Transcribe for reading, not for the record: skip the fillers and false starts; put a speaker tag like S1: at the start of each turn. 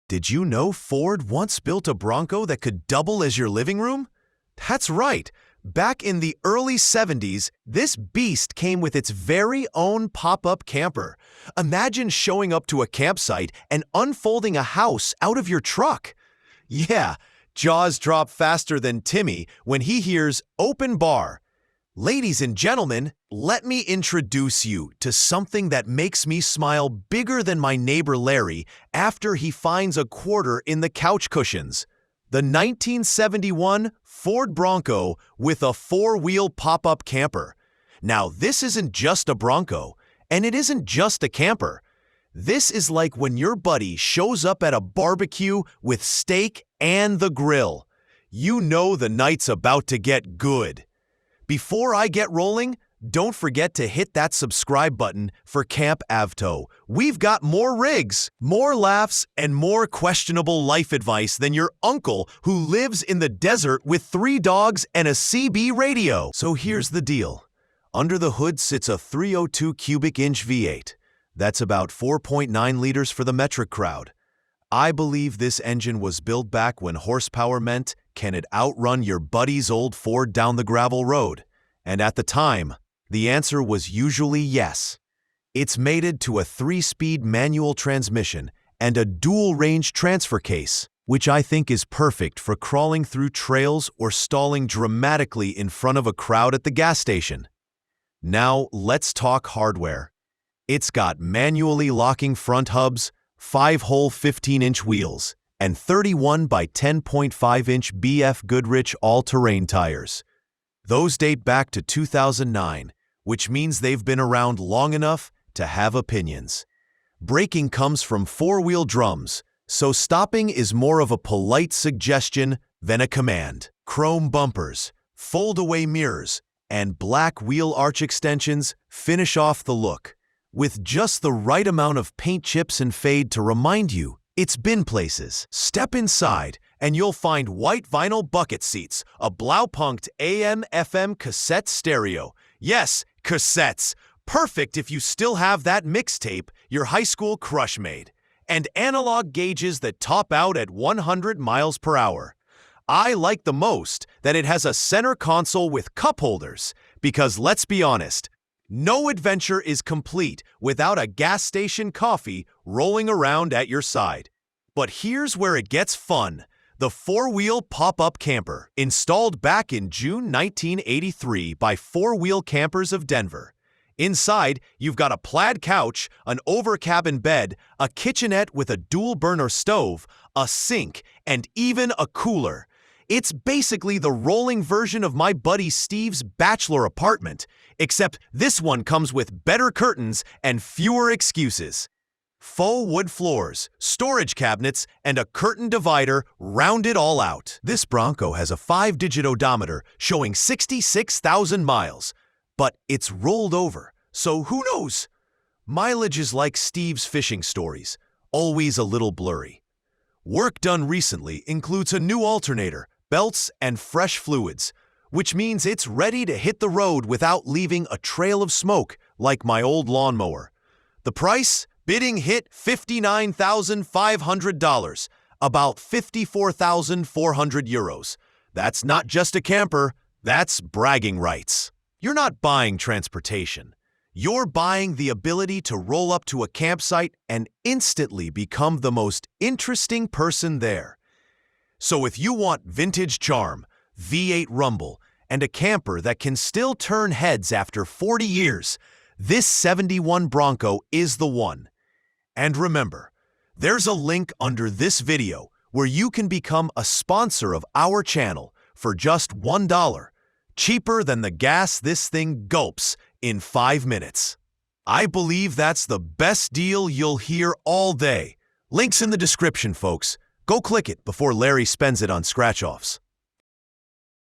S1: Did you know Ford once built a Bronco that could double as your living room? That's right. Back in the early 70s, this beast came with its very own pop-up camper. Imagine showing up to a campsite and unfolding a house out of your truck. Yeah, jaws drop faster than Timmy when he hears "open bar." Ladies and gentlemen, let me introduce you to something that makes me smile bigger than my neighbor Larry after he finds a quarter in the couch cushions. The 1971 Ford Bronco with a four-wheel pop-up camper. Now, this isn't just a Bronco, and it isn't just a camper. This is like when your buddy shows up at a barbecue with steak and the grill. You know the night's about to get good. Before I get rolling, don't forget to hit that subscribe button for Camp Avto. We've got more rigs, more laughs, and more questionable life advice than your uncle who lives in the desert with 3 dogs and a CB radio. So here's the deal. Under the hood sits a 302 cubic inch V8. That's about 4.9 liters for the metric crowd. I believe this engine was built back when horsepower meant, can it outrun your buddy's old Ford down the gravel road? And at the time, the answer was usually yes. It's mated to a 3-speed manual transmission and a dual-range transfer case, which I think is perfect for crawling through trails or stalling dramatically in front of a crowd at the gas station. Now, let's talk hardware. It's got manually locking front hubs, 5-hole 15-inch wheels, and 31 by 10.5-inch BFGoodrich All-Terrain tires. Those date back to 2009, which means they've been around long enough to have opinions. Braking comes from 4-wheel drums, so stopping is more of a polite suggestion than a command. Chrome bumpers, fold-away mirrors, and black wheel arch extensions finish off the look, with just the right amount of paint chips and fade to remind you it's been places. Step inside, and you'll find white vinyl bucket seats, a Blaupunkt AM/FM cassette stereo. Yes, cassettes. Perfect if you still have that mixtape your high school crush made. And analog gauges that top out at 100 miles per hour. I like the most that it has a center console with cup holders, because let's be honest, no adventure is complete without a gas station coffee rolling around at your side. But here's where it gets fun. The 4-wheel pop-up camper, installed back in June 1983 by 4-Wheel Campers of Denver. Inside, you've got a plaid couch, an over-cabin bed, a kitchenette with a dual-burner stove, a sink, and even a cooler. It's basically the rolling version of my buddy Steve's bachelor apartment, except this one comes with better curtains and fewer excuses. Faux wood floors, storage cabinets, and a curtain divider round it all out. This Bronco has a 5-digit odometer showing 66,000 miles, but it's rolled over, so who knows? Mileage is like Steve's fishing stories, always a little blurry. Work done recently includes a new alternator, belts, and fresh fluids, which means it's ready to hit the road without leaving a trail of smoke like my old lawnmower. The price? Bidding hit $59,500, about 54,400 euros. That's not just a camper, that's bragging rights. You're not buying transportation. You're buying the ability to roll up to a campsite and instantly become the most interesting person there. So if you want vintage charm, V8 rumble, and a camper that can still turn heads after 40 years, this 71 Bronco is the one. And remember, there's a link under this video where you can become a sponsor of our channel for just $1, cheaper than the gas this thing gulps in 5 minutes. I believe that's the best deal you'll hear all day. Link's in the description, folks. Go click it before Larry spends it on scratch-offs.